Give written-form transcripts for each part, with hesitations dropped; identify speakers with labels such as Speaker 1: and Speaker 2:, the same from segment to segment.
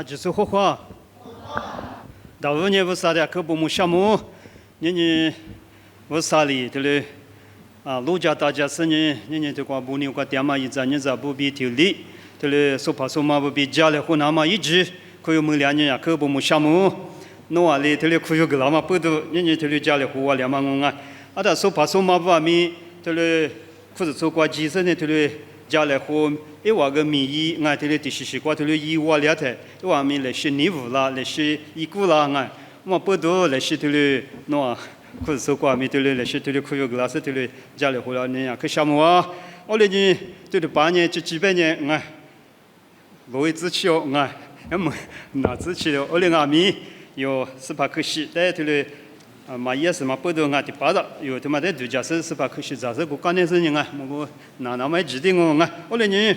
Speaker 1: 就是画画。大五年为啥的可不么项目？你为啥哩？对嘞？陆家大家是你这块不牛个点嘛，一直你这不比条理，对嘞？说怕说嘛不比家里湖南嘛一直，可有么两年呀可不么项目，侬啊哩对嘞可有个老嘛不都，你对嘞家里湖啊两嘛我啊，但说怕说嘛不咪对嘞，可是做过几十年对嘞家里湖。一话个民意，俺这里第十瓜头里一话两台，一话咪来些泥污啦，来些一股啦，俺我不多来些头里喏，可是说瓜咪头里来些头里可有个老师头里家里回来那样，可项目啊，我来呢头里8年就几百年，俺罗一支持哦，俺要么哪支持了，我来阿咪有18可惜，在头里。嘛也是嘛，不多俺的巴达，有他妈的度假村18可惜，咋是个干点事情啊？我那么记得我啊，我来呢，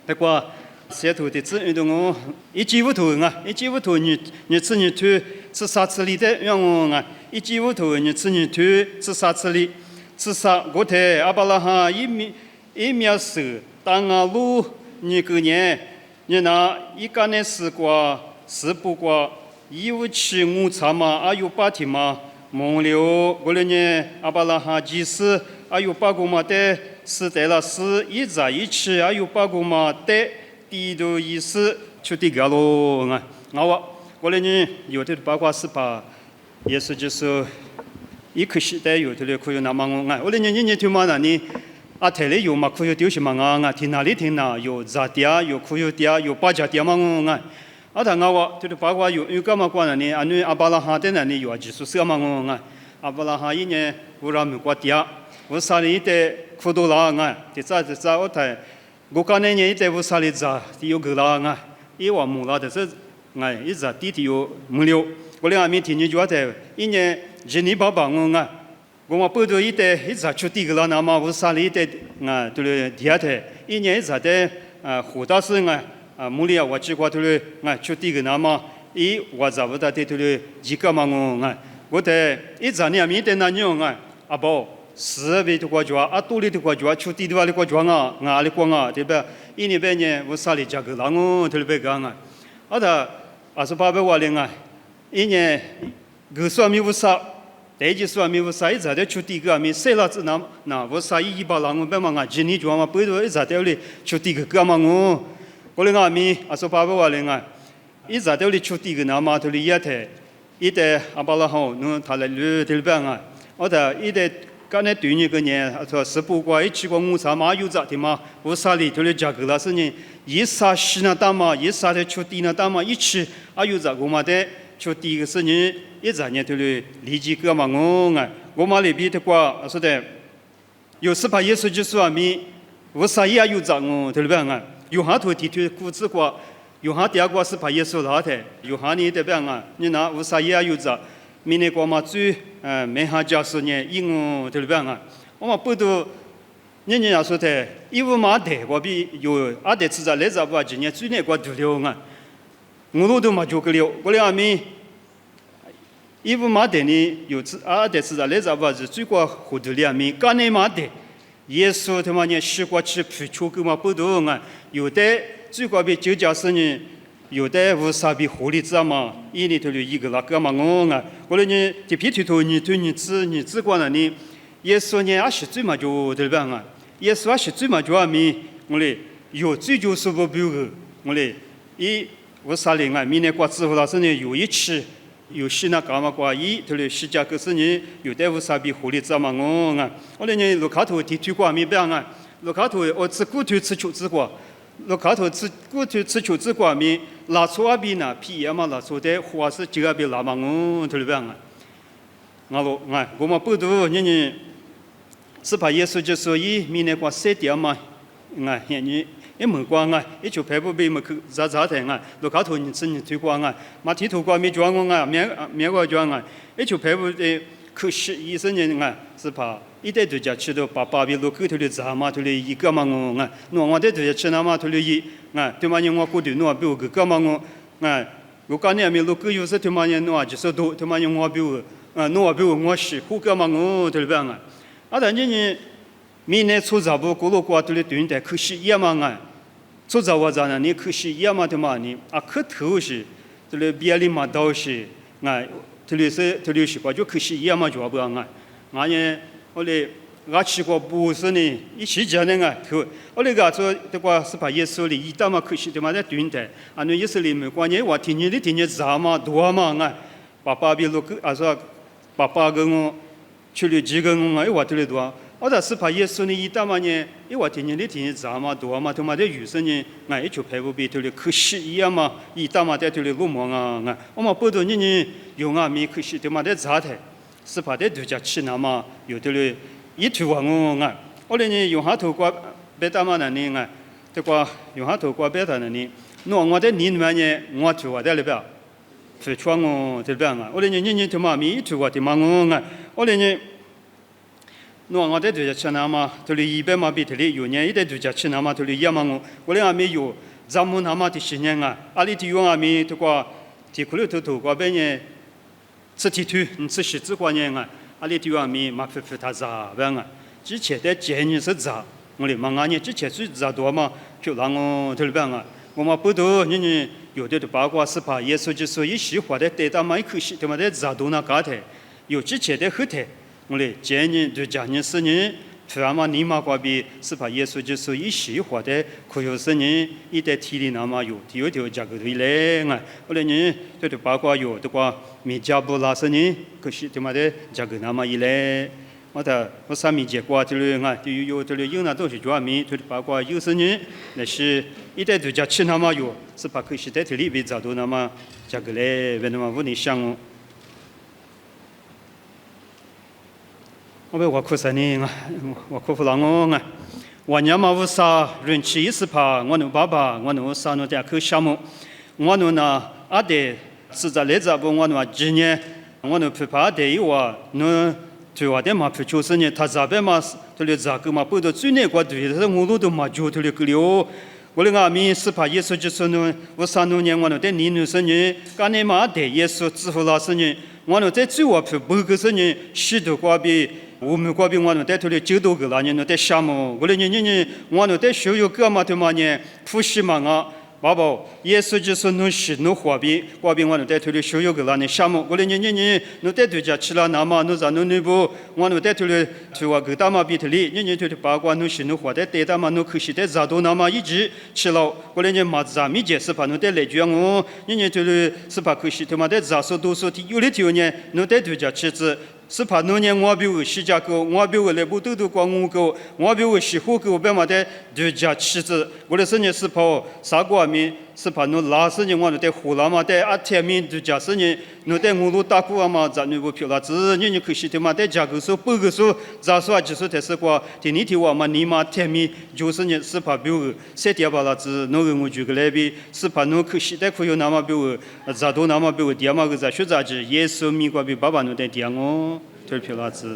Speaker 1: 不过写图的字运动我一记不头啊，一记不头你吃你推吃啥吃里的让我啊，一记不头你吃你推吃啥吃里，吃啥我台阿巴拉哈一秒手当啊路你个年你拿一干的丝瓜丝不瓜。157查嘛，阿有8天嘛，蒙了，我来呢，阿巴拉哈祭司，阿有8个嘛的，是得了是一扎一起，阿有8个嘛的，地头意思就这个咯啊，我来呢，有的八卦是把，也是就是一颗时代有的嘞，可以那么我来呢，你听嘛那呢？台里有嘛可以丢些嘛啊，听哪里听哪，有杂店，有可以店，有8家店嘛啊。他我就是八卦有干嘛关了呢？你阿巴拉哈的那里有技术什么我阿巴拉哈一年我让美国掉，我啥里的苦多啦这咋我台我刚那年一代我啥里咋有个啦一万木啦的这一直弟弟有木了，我俩明天你就在一年1年8百我嘛不多一代一直出地个啦，那么我啥里的对第二代一年一直的胡大是木里我去过头嘞，出地个那么我找不到的头嘞几个嘛我在一直年面的那样不4位的国家多里的国家出地的话的国家阿里国对吧？一年半年我啥里加个啦头里别个是800万的一年个算米无啥，第几算米无啥一直在出地个米谁了子那我啥100啦我别嘛今年就嘛不多一直在里出地个嘛我来咪说800万的一直在里出地个那么头里也台，一代阿巴拉好，侬他来旅头里边我的一代刚才对你个年，说是不过一起过午餐嘛有咋的嘛，我啥里头里价格了是呢，一啥西那大嘛，一啥的出地那大嘛，一起有咋个嘛的出地个是呢，一直年头里理解个嘛我嘛里边的话说的，有18耶稣就说咪，我啥也有咋头里边有哈头提出估值过，有哈第二个是把耶稣拉的，有哈你这边你拿无啥也有着，明年过嘛最没哈教授呢，英这边我嘛不都，人家说的，一无嘛的，我比有的吃着来着不今年最难过度了我都嘛就个了，我俩咪一无嘛的呢，有吃的吃着来着不是最过糊涂了咪，刚才嘛的。耶稣他妈呢，西瓜去皮出个嘛不多有的最高比9家是呢，有的无啥比狐狸子嘛，一年头里一个那个嘛我来呢，这批头你对你只管了呢，耶稣呢是最嘛就对吧耶稣是最嘛就我嘞有最就是不比个，我嘞我啥嘞明年过之后老师呢有一期。有些那干嘛过头里西家个是呢，有的无啥比狐狸子嘛我来呢路卡头提推过没别路卡头我吃骨头吃球子过，路卡头吃骨头吃球子过没，拉出阿边那皮也嘛拉出的，或是这个边拉嘛头里边我嘛不多你是怕耶稣就说明年过3点嘛你。一门光一就排不被么去咋的路卡头你吃你推光马蹄头光没装我面个装一就排不的可惜医生人是怕一代度假吃到把路口头的咋嘛头的一个嘛我的度假吃那嘛头的对嘛我过的比我个嘛我刚才没路口有时对嘛就是多对嘛我比我是胡个嘛头里边但你明年初咋不过路过头的对的可惜也嘛做着我着呢，你可惜也嘛的嘛呢，可头是，这里别里嘛都是，这里是吧，就可惜也嘛就不呢，呢，我嘞。去过不是呢，一起讲那个头，我那个说这个是把耶稣里一大嘛可惜的嘛在对的，那耶稣里没关系，我听你咋嘛多嘛爸爸比如说爸爸跟我去了几个我对了多，我这是把耶稣里一大嘛呢，我听你咋嘛多嘛，他妈的有时呢，一就排不比对了可惜一样嘛，一大嘛在对了路忙我们不多你用没可惜的嘛在咋的，是把的度假去那嘛有的了。一头我嘞呢用下头瓜别打嘛呢这个用下头瓜别打呢，我在你们呢，我头我在里边，非穿我这边我嘞你他妈咪头我的嘛我嘞呢，我在度假去那嘛，头里100嘛比头里有年一在度假去那嘛头里1嘛我嘞没有，咱们那嘛的10年阿里的用没这个，提苦了头瓜别呢，吃提头，吃西子瓜呢阿里地方面马非他咋办之前的建议是咋？我哩忙之前是咋多嘛？就让我这里边我们不多你有的八卦是把耶稣就是一席话的对他们一口气，他们在咋多那嘎的？有之前的后台，我哩建议就讲你是你，突然嘛你嘛瓜比是把耶稣就是一席话的，可有是你一代体力那么有条价格对嘞我哩你这八卦有的话。米加布拉是呢，可是他妈的价格那么一来，我上面结果就是就有这里有那东西就米，就是包括有时呢，那是一代度假去那么有，是把可惜在这里被找到那么价格嘞，为那么不能想我被我哭啥呢我哭不让我娘嘛无啥人气是怕我那爸爸我那啥那点口项目，我那阿爹。是在来这不我那几年，我那批发的话，那对我的嘛批就是呢，他这边嘛，这里这个嘛，不到最难过对的，我都嘛就这里个了。我那面是怕耶稣就是呢，我3年我那在年是呢，刚才嘛对耶稣支付了是呢，我那在最我批不个是呢，10多个比我们这边我那在这里9多个了呢，在项目，我那我那在学有个嘛的嘛呢，复习嘛爸爸，耶稣就是侬是侬花边我那在这里学有个了呢项目，我那侬在度假去了那么侬在侬内部，我那在这里去我个大嘛比这里，这里八卦侬是侬花的对大嘛侬可惜在咋多那么一直去了，我那嘛咋没解释把侬在来讲我，这里是把可惜他妈在咋说多说的，有的条呢侬在度假去子。是怕农年我比我西家狗，我比我来不都光我狗，我比我西湖狗，别嘛的度假妻子，我的生日是怕啥个面，是怕侬拉生日我那在湖南嘛，在阿天面度假生日，侬在我路打过嘛，咱那不漂亮子，你可惜的嘛，在家狗说不个说，咋说就是在是个，第二天我嘛你嘛天面就是呢是怕比我3点把那子，侬个我就个来比，是怕侬可惜的可有那么比我，咋多那么比我爹嘛个在学咋子，耶稣米个比爸爸侬在爹我。这漂亮子。